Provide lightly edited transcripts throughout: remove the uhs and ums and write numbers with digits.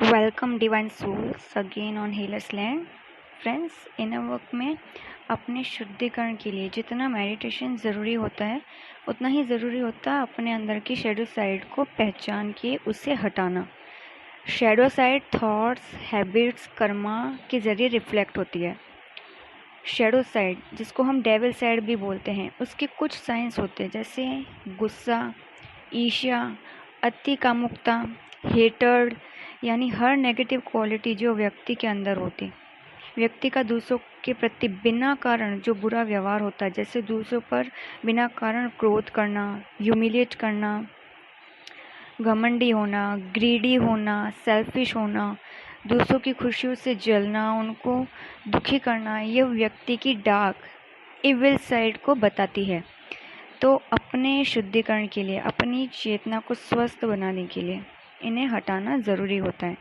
Welcome divine souls again on healers land. Friends, inner work में अपने शुद्धिकरण के लिए जितना मेडिटेशन ज़रूरी होता है उतना ही ज़रूरी होता है अपने अंदर की शेडो साइड को पहचान के उसे हटाना। Shadow side thoughts, habits, Karma के ज़रिए रिफ्लेक्ट होती है। शेडो साइड, जिसको हम डेविल साइड भी बोलते हैं, उसके कुछ साइंस होते हैं जैसे गुस्सा, ईर्ष्या, अति कामुकता, हेटर्ड, यानी हर नेगेटिव क्वालिटी जो व्यक्ति के अंदर होती। व्यक्ति का दूसरों के प्रति बिना कारण जो बुरा व्यवहार होता है, जैसे दूसरों पर बिना कारण क्रोध करना, ह्यूमिलिएट करना, घमंडी होना, ग्रीडी होना, सेल्फिश होना, दूसरों की खुशियों से जलना, उनको दुखी करना, यह व्यक्ति की डार्क इविल साइड को बताती है। तो अपने शुद्धिकरण के लिए, अपनी चेतना को स्वस्थ बनाने के लिए इन्हें हटाना ज़रूरी होता है।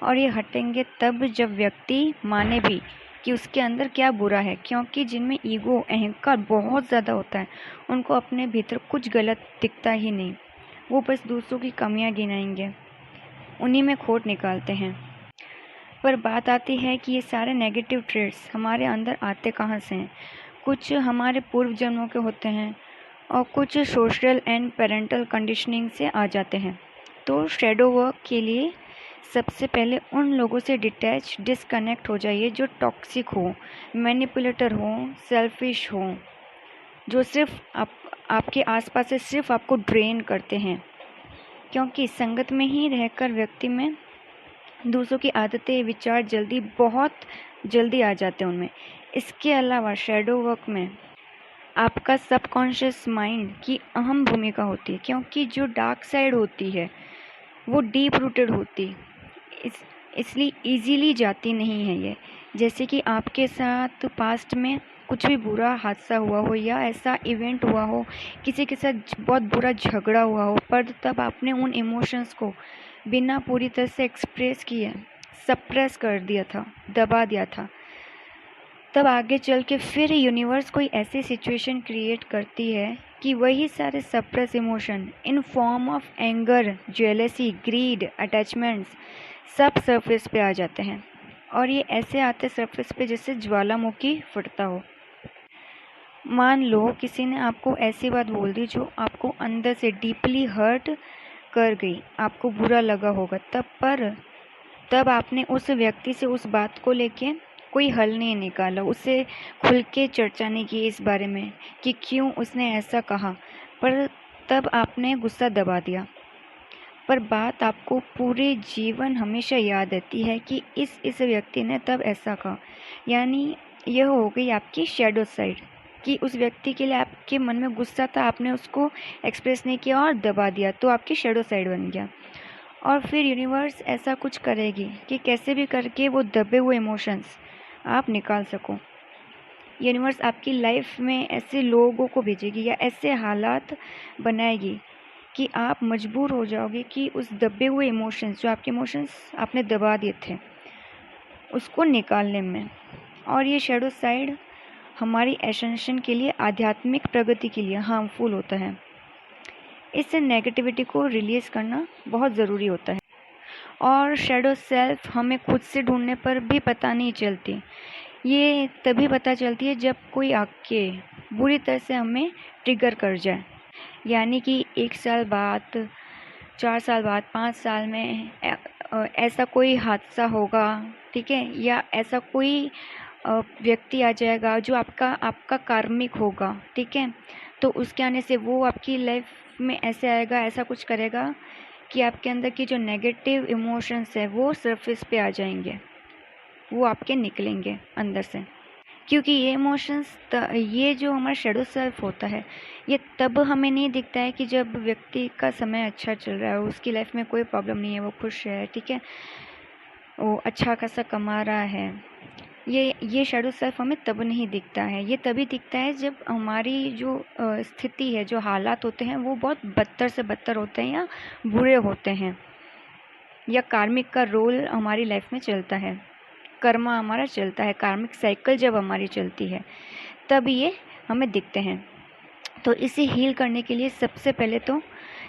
और ये हटेंगे तब जब व्यक्ति माने भी कि उसके अंदर क्या बुरा है, क्योंकि जिनमें ईगो, अहंकार बहुत ज़्यादा होता है उनको अपने भीतर कुछ गलत दिखता ही नहीं। वो बस दूसरों की कमियां गिनाएंगे, उन्हीं में खोट निकालते हैं। पर बात आती है कि ये सारे नेगेटिव ट्रेड्स हमारे अंदर आते कहाँ से हैं। कुछ हमारे पूर्व जन्मों के होते हैं और कुछ सोशल एंड पेरेंटल कंडीशनिंग से आ जाते हैं। तो शेडो वर्क के लिए सबसे पहले उन लोगों से डिस्कनेक्ट हो जाइए जो टॉक्सिक हो, मैनिपुलेटर हो, सेल्फिश हो, जो सिर्फ आपके आसपास से सिर्फ आपको ड्रेन करते हैं। क्योंकि संगत में ही रहकर व्यक्ति में दूसरों की आदतें, विचार बहुत जल्दी आ जाते हैं उनमें। इसके अलावा शेडो वर्क में आपका सबकॉन्शियस माइंड की अहम भूमिका होती है, क्योंकि जो डार्क साइड होती है वो डीप रूटेड होती, इसलिए इजीली जाती नहीं है ये। जैसे कि आपके साथ पास्ट में कुछ भी बुरा हादसा हुआ हो या ऐसा इवेंट हुआ हो, किसी के साथ बहुत बुरा झगड़ा हुआ हो, पर तब आपने उन इमोशंस को बिना पूरी तरह से एक्सप्रेस किए सप्रेस कर दिया था, दबा दिया था, तब आगे चल के फिर यूनिवर्स कोई ऐसी सिचुएशन क्रिएट करती है कि वही सारे suppress emotion in form of anger, jealousy, greed, attachments सब सरफेस पे आ जाते हैं। और ये ऐसे आते सरफेस पे जैसे ज्वालामुखी फटता हो। मान लो किसी ने आपको ऐसी बात बोल दी जो आपको अंदर से डीपली हर्ट कर गई, आपको बुरा लगा होगा तब आपने उस व्यक्ति से उस बात को लेके कोई हल नहीं निकाला, उससे खुल के चर्चा नहीं की इस बारे में कि क्यों उसने ऐसा कहा, पर तब आपने गुस्सा दबा दिया। पर बात आपको पूरे जीवन हमेशा याद रहती है कि इस व्यक्ति ने तब ऐसा कहा। यानी यह हो गई आपकी शेडो साइड कि उस व्यक्ति के लिए आपके मन में गुस्सा था, आपने उसको एक्सप्रेस नहीं किया और दबा दिया, तो आपकी शेडो साइड बन गया। और फिर यूनिवर्स ऐसा कुछ करेगी कि कैसे भी करके वो दबे हुए इमोशंस आप निकाल सको। यूनिवर्स आपकी लाइफ में ऐसे लोगों को भेजेगी या ऐसे हालात बनाएगी कि आप मजबूर हो जाओगे कि उस दबे हुए इमोशंस, जो आपके इमोशंस आपने दबा दिए थे, उसको निकालने में। और ये शेडो साइड हमारी एसेंशन के लिए, आध्यात्मिक प्रगति के लिए हार्मफुल होता है। इससे नेगेटिविटी को रिलीज़ करना बहुत ज़रूरी होता है। और शेडो सेल्फ हमें खुद से ढूंढने पर भी पता नहीं चलती। ये तभी पता चलती है जब कोई आके बुरी तरह से हमें ट्रिगर कर जाए। यानी कि 1 साल बाद, 4 साल बाद, 5 साल में ऐसा कोई हादसा होगा, ठीक है, या ऐसा कोई व्यक्ति आ जाएगा जो आपका कार्मिक होगा, ठीक है। तो उसके आने से वो आपकी लाइफ में ऐसे आएगा, ऐसा कुछ करेगा कि आपके अंदर की जो नेगेटिव इमोशंस है वो सरफेस पे आ जाएंगे, वो आपके निकलेंगे अंदर से। क्योंकि ये इमोशंस, ये जो हमारा शेडो सेल्फ होता है, ये तब हमें नहीं दिखता है कि जब व्यक्ति का समय अच्छा चल रहा है, उसकी लाइफ में कोई प्रॉब्लम नहीं है, वो खुश है, ठीक है, वो अच्छा खासा कमा रहा है। ये शेडो सेल्फ हमें तब नहीं दिखता है। ये तभी दिखता है जब हमारी जो स्थिति है, जो हालात होते हैं, वो बहुत बदतर से बदतर होते हैं या बुरे होते हैं, या कार्मिक का रोल हमारी लाइफ में चलता है, कर्मा हमारा चलता है, कार्मिक साइकिल जब हमारी चलती है तब ये हमें दिखते हैं। तो इसे हील करने के लिए सबसे पहले तो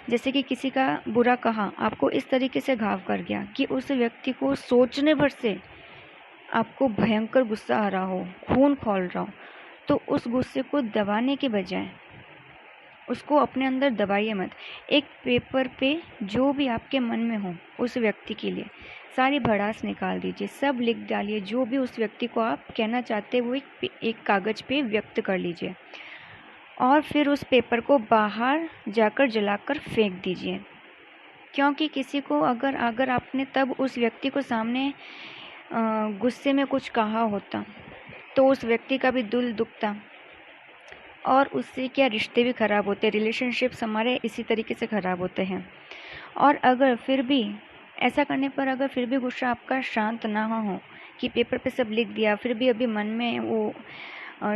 जैसे कि किसी का बुरा कहा, आपको इस तरीके से घाव कर गया कि उस व्यक्ति को सोचने भर से आपको भयंकर गुस्सा आ रहा हो, खून खौल रहा हो, तो उस गुस्से को दबाने के बजाय उसको अपने अंदर दबाइए मत। एक पेपर पे जो भी आपके मन में हो उस व्यक्ति के लिए सारी भड़ास निकाल दीजिए, सब लिख डालिए, जो भी उस व्यक्ति को आप कहना चाहते हैं वो एक कागज़ पे व्यक्त कर लीजिए और फिर उस पेपर को बाहर जाकर जलाकर फेंक दीजिए। क्योंकि किसी को अगर आपने तब उस व्यक्ति को सामने गुस्से में कुछ कहा होता तो उस व्यक्ति का भी दिल दुखता और उससे क्या रिश्ते भी ख़राब होते, रिलेशनशिप्स हमारे इसी तरीके से ख़राब होते हैं। और अगर फिर भी ऐसा करने पर अगर फिर भी गुस्सा आपका शांत ना हो कि पेपर पे सब लिख दिया, फिर भी अभी मन में वो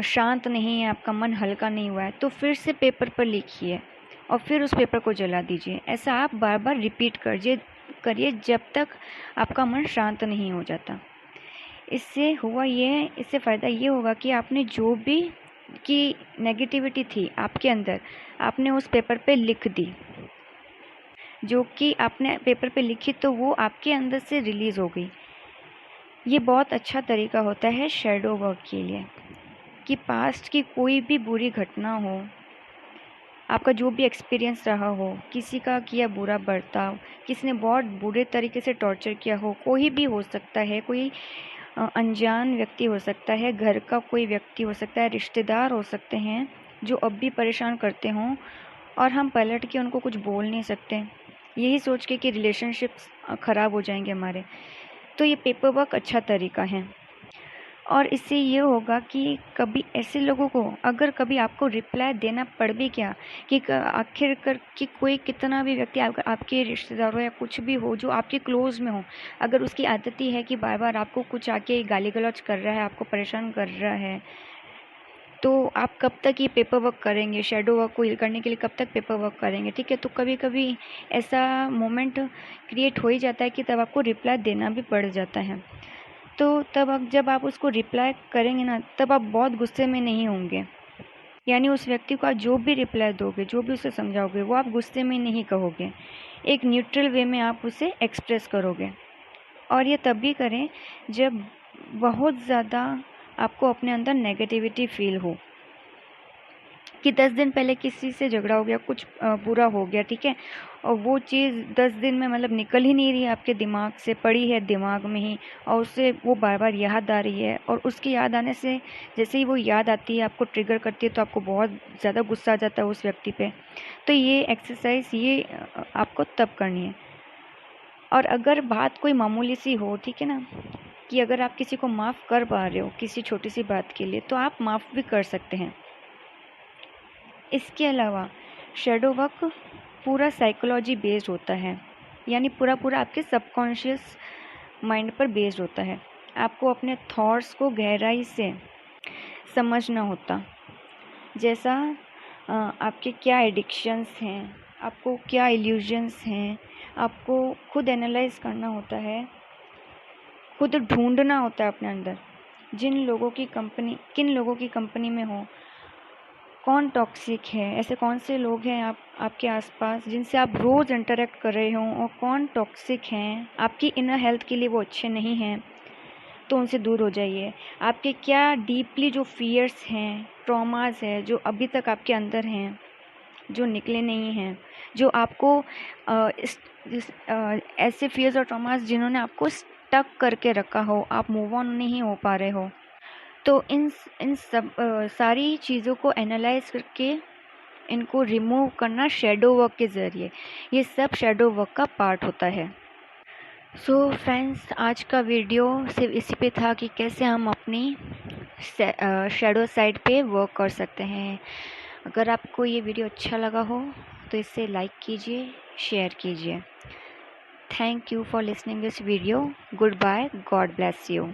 शांत नहीं है, आपका मन हल्का नहीं हुआ है, तो फिर से पेपर पर लिखिए और फिर उस पेपर को जला दीजिए। ऐसा आप बार बार रिपीट करिए जब तक आपका मन शांत नहीं हो जाता। इससे फ़ायदा ये होगा कि आपने जो भी की नेगेटिविटी थी आपके अंदर, आपने उस पेपर पे लिख दी, जो कि आपने पेपर पे लिखी तो वो आपके अंदर से रिलीज़ हो गई। ये बहुत अच्छा तरीका होता है शैडो वर्क के लिए कि पास्ट की कोई भी बुरी घटना हो, आपका जो भी एक्सपीरियंस रहा हो, किसी का किया बुरा बर्ताव, किसी ने बहुत बुरे तरीके से टॉर्चर किया हो, कोई भी हो सकता है, कोई अनजान व्यक्ति हो सकता है, घर का कोई व्यक्ति हो सकता है, रिश्तेदार हो सकते हैं जो अब भी परेशान करते हों और हम पलट के उनको कुछ बोल नहीं सकते, यही सोच के कि रिलेशनशिप्स ख़राब हो जाएंगे हमारे। तो ये पेपर वर्क अच्छा तरीका है और इससे ये होगा कि कभी ऐसे लोगों को अगर कभी आपको रिप्लाई देना पड़ भी क्या कि आखिरकार कि कोई कितना भी व्यक्ति आपके रिश्तेदार हो या कुछ भी हो जो आपके क्लोज़ में हो, अगर उसकी आदत ही है कि बार बार आपको कुछ आके गाली गलौज कर रहा है, आपको परेशान कर रहा है, तो आप कब तक ये पेपर वर्क करेंगे? शैडो वर्क को हील करने के लिए कब तक पेपर वर्क करेंगे? ठीक है, तो कभी कभी ऐसा मोमेंट क्रिएट हो ही जाता है कि तब आपको रिप्लाई देना भी पड़ जाता है। तो तब जब आप उसको रिप्लाई करेंगे ना, तब आप बहुत गुस्से में नहीं होंगे, यानी उस व्यक्ति को आप जो भी रिप्लाई दोगे, जो भी उसे समझाओगे, वो आप गुस्से में नहीं कहोगे, एक न्यूट्रल वे में आप उसे एक्सप्रेस करोगे। और ये तभी करें जब बहुत ज़्यादा आपको अपने अंदर नेगेटिविटी फील हो कि 10 दिन पहले किसी से झगड़ा हो गया, कुछ बुरा हो गया, ठीक है, और वो चीज़ 10 दिन में मतलब निकल ही नहीं रही है आपके दिमाग से, पड़ी है दिमाग में ही और उससे वो बार बार याद आ रही है और उसकी याद आने से जैसे ही वो याद आती है आपको ट्रिगर करती है तो आपको बहुत ज़्यादा गुस्सा आ जाता है उस व्यक्ति पे। तो ये एक्सरसाइज ये आपको तब करनी है। और अगर बात कोई मामूली सी हो, ठीक है ना, कि अगर आप किसी को माफ़ कर पा रहे हो किसी छोटी सी बात के लिए तो आप माफ़ भी कर सकते हैं। इसके अलावा शैडो वर्क पूरा साइकोलॉजी बेस्ड होता है, यानी पूरा आपके सबकॉन्शियस माइंड पर बेस्ड होता है। आपको अपने थॉट्स को गहराई से समझना होता, जैसा आपके क्या एडिक्शंस हैं, आपको क्या इल्यूजन्स हैं, आपको खुद एनालाइज करना होता है, खुद ढूंढना होता है अपने अंदर किन लोगों की कंपनी में हो, कौन टॉक्सिक है, ऐसे कौन से लोग हैं आपके आसपास जिनसे आप रोज़ इंटरेक्ट कर रहे हों और कौन टॉक्सिक हैं, आपकी इनर हेल्थ के लिए वो अच्छे नहीं हैं, तो उनसे दूर हो जाइए। आपके क्या डीपली जो फियर्स हैं, ट्रॉमास है जो अभी तक आपके अंदर हैं, जो निकले नहीं हैं, जो आपको ऐसे फियर्स और ट्रॉमास जिन्होंने आपको स्टक करके रखा हो, आप मूव ऑन नहीं हो पा रहे हो, तो इन सब सारी चीज़ों को एनालाइज करके इनको रिमूव करना शैडो वर्क के ज़रिए, ये सब शैडो वर्क का पार्ट होता है। सो फ्रेंड्स, आज का वीडियो सिर्फ इसी पे था कि कैसे हम अपनी शैडो साइड पे वर्क कर सकते हैं। अगर आपको ये वीडियो अच्छा लगा हो तो इसे लाइक कीजिए, शेयर कीजिए। Thank you for listening this video. Goodbye, God bless you.